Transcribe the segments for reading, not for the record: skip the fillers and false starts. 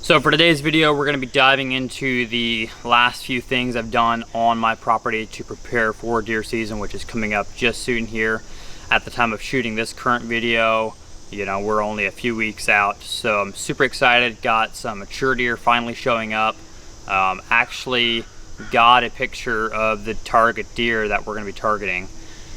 So for today's video, we're going to be diving into the last few things I've done on my property to prepare for deer season, which is coming up just soon here. At the time of shooting this current video, we're only a few weeks out, so I'm super excited. Got some mature deer finally showing up. Actually got a picture of the target deer that we're going to be targeting,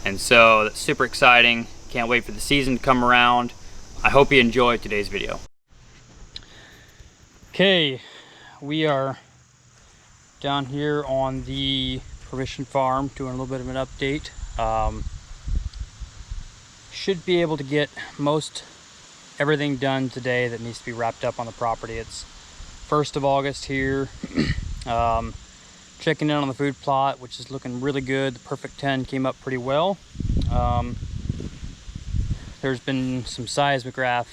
and so that's super exciting. Can't wait for the season to come around. I hope you enjoyed today's video. Okay, we are down here on the permission farm doing a little bit of an update. Should be able to get most everything done today that needs to be wrapped up on the property. It's 1st of August here. Checking in on the food plot, which is looking really good. The perfect 10 came up pretty well. There's been some seismograph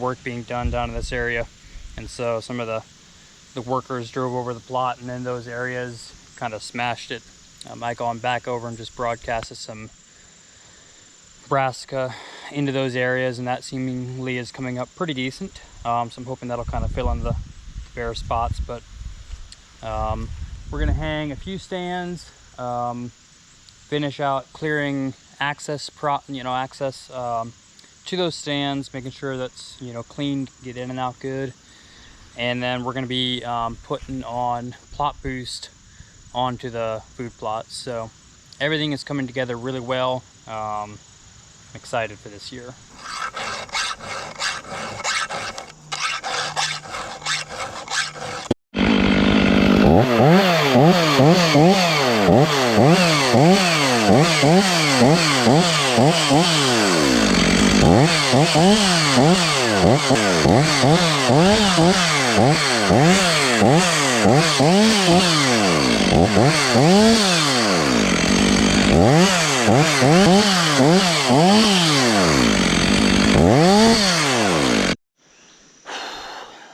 work being done down in this area. And so some of the workers drove over the plot and in those areas kind of smashed it. I gone back over and just broadcasted some brassica into those areas, and that seemingly is coming up pretty decent. So I'm hoping that'll kind of fill in the bare spots. But we're gonna hang a few stands, finish out clearing access to those stands, making sure that's clean, get in and out good. And then we're going to be putting on plot boost onto the food plots. So everything is coming together really well. I'm excited for this year.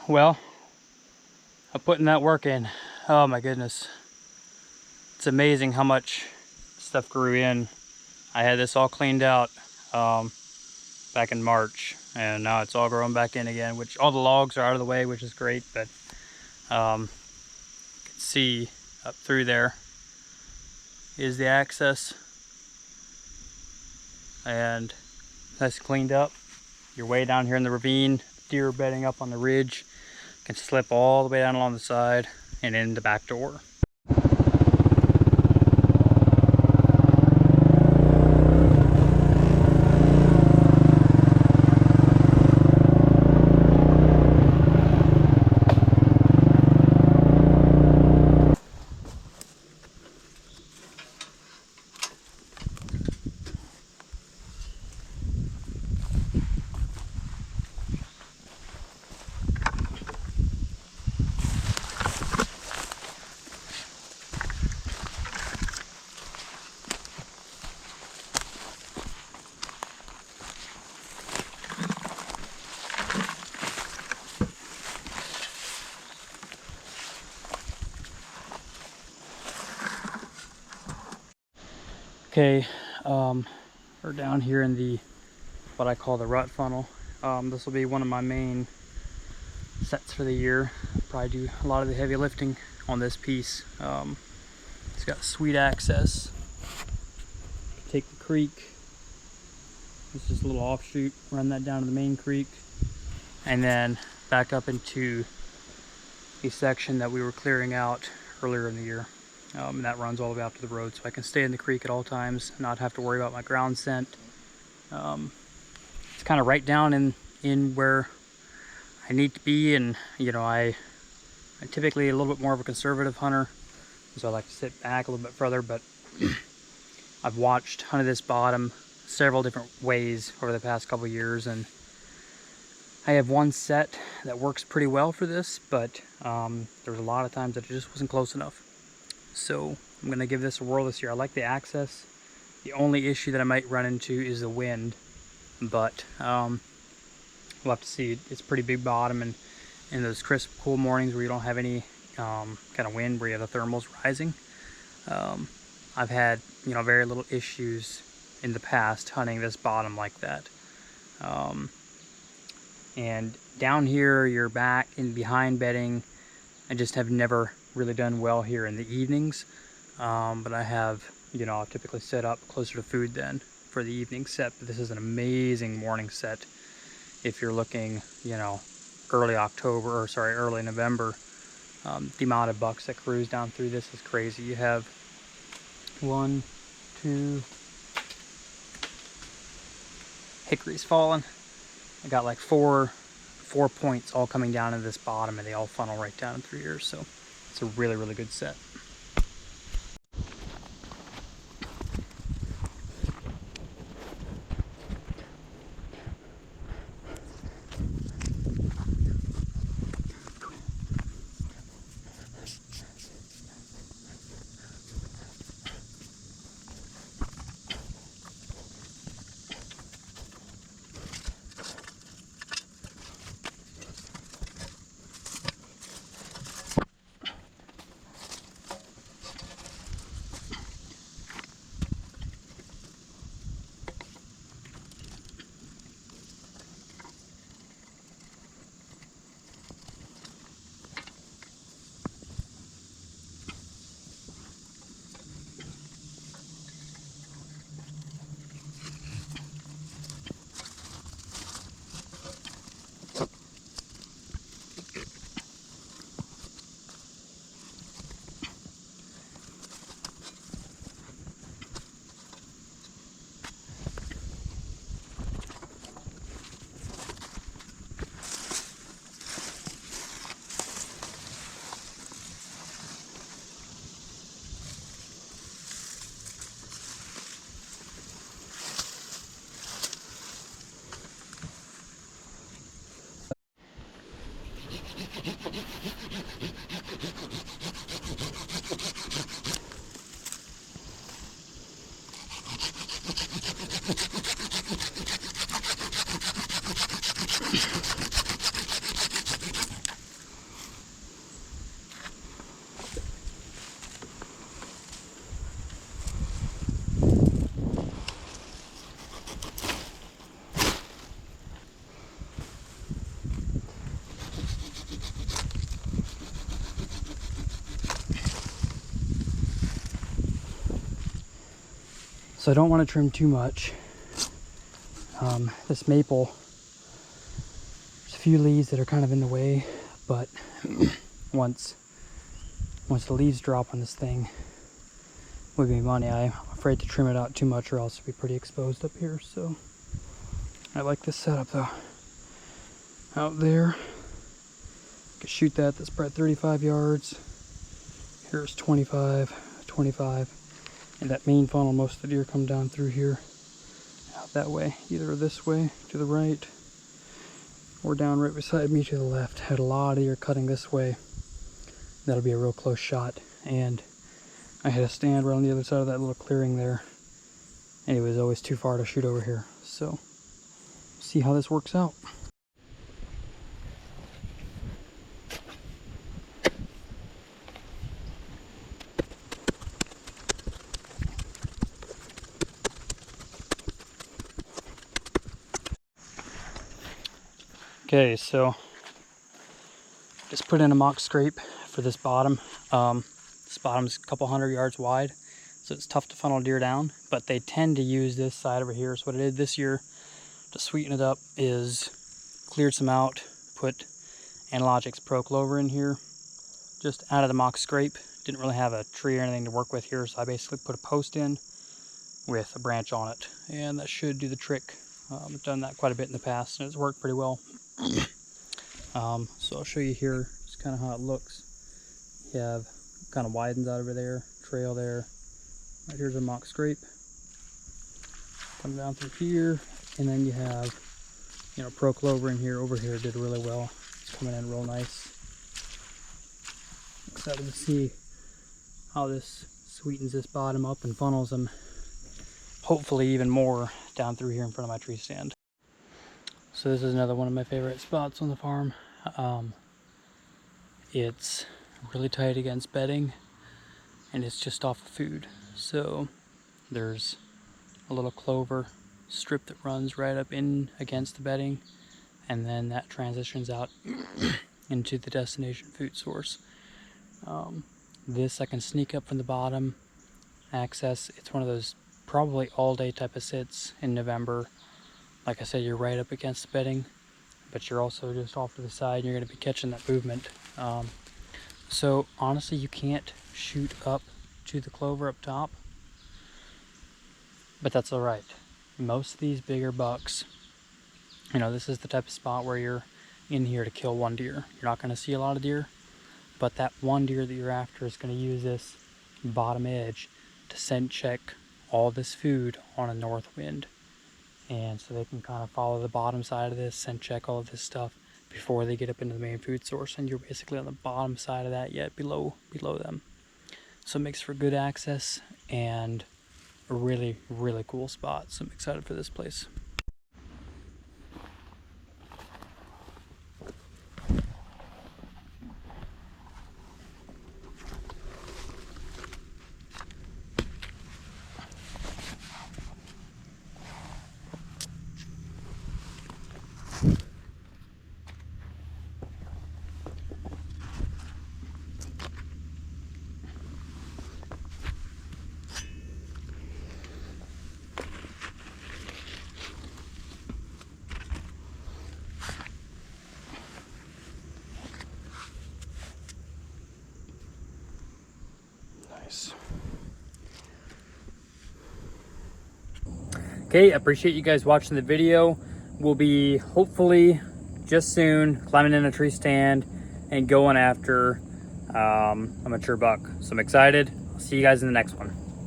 Well, I'm putting that work in. Oh my goodness. It's amazing how much stuff grew in. I had this all cleaned out back in March, and now it's all growing back in again, which all the logs are out of the way, which is great. But you can see up through there is the access, and nice and cleaned up. You're way down here in the ravine, deer bedding up on the ridge, can slip all the way down along the side and in the back door. Okay, we're down here in the what I call the rut funnel. This will be one of my main sets for the year. Probably do a lot of the heavy lifting on this piece. It's got sweet access. Take the creek. It's just a little offshoot. Run that down to the main creek, and then back up into a section that we were clearing out earlier in the year. And that runs all the way out to the road, so I can stay in the creek at all times, not have to worry about my ground scent. It's kind of right down in where I need to be, and I'm typically a little bit more of a conservative hunter, so I like to sit back a little bit further. But I've hunted this bottom several different ways over the past couple years, and I have one set that works pretty well for this, but there's a lot of times that it just wasn't close enough. So I'm going to give this a whirl this year. I like the access. The only issue that I might run into is the wind, but we'll have to see. It's pretty big bottom, and in those crisp, cool mornings where you don't have any kind of wind, where you have the thermals rising, I've had very little issues in the past hunting this bottom like that. And down here, you're back and behind bedding. I just have never really done well here in the evenings. But I have, you know, I'll typically set up closer to food then for the evening set. But this is an amazing morning set if you're looking, you know, early November. The amount of bucks that cruise down through this is crazy. You have 1, 2 hickories falling. I got like four points all coming down to this bottom, and they all funnel right down through here. So it's a really, really good set. So I don't want to trim too much. This maple, there's a few leaves that are kind of in the way, but once the leaves drop on this thing, would be money. I'm afraid to trim it out too much or else it'll be pretty exposed up here. So I like this setup though. Out there, I can shoot that. That's probably 35 yards. Here's 25, 25. And that main funnel, most of the deer come down through here, out that way, either this way to the right, or down right beside me to the left. Had a lot of deer cutting this way. That'll be a real close shot. And I had to stand right on the other side of that little clearing there. And it was always too far to shoot over here. So, see how this works out. Okay, so just put in a mock scrape for this bottom. This bottom's a couple 100 yards wide, so it's tough to funnel deer down, but they tend to use this side over here. So what I did this year to sweeten it up is cleared some out, put Analogic's Pro Clover in here, just out of the mock scrape. Didn't really have a tree or anything to work with here, so I basically put a post in with a branch on it, and that should do the trick. I've done that quite a bit in the past, and it's worked pretty well. So I'll show you here just kind of how it looks. You have kind of widens out over there, trail there. Right here's a mock scrape. Come down through here, and then you have, you know, Pro Clover in here. Over here did really well. It's coming in real nice. Excited to see how this sweetens this bottom up and funnels them, hopefully even more down through here in front of my tree stand. So this is another one of my favorite spots on the farm. It's really tight against bedding, and it's just off of food. So there's a little clover strip that runs right up in against the bedding, and then that transitions out into the destination food source. This I can sneak up from the bottom, access. It's one of those probably all day type of sits in November. Like I said, you're right up against the bedding, but you're also just off to the side and you're going to be catching that movement. So honestly, you can't shoot up to the clover up top, but that's all right. Most of these bigger bucks, you know, this is the type of spot where you're in here to kill one deer. You're not going to see a lot of deer, but that one deer that you're after is going to use this bottom edge to scent check all this food on a north wind. And so they can kind of follow the bottom side of this, scent check all of this stuff before they get up into the main food source, and you're basically on the bottom side of that yet below them. So it makes for good access and a really, really cool spot. So I'm excited for this place. Nice. Okay, I appreciate you guys watching the video. We'll be hopefully just soon climbing in a tree stand and going after a mature buck. So I'm excited. I'll see you guys in the next one.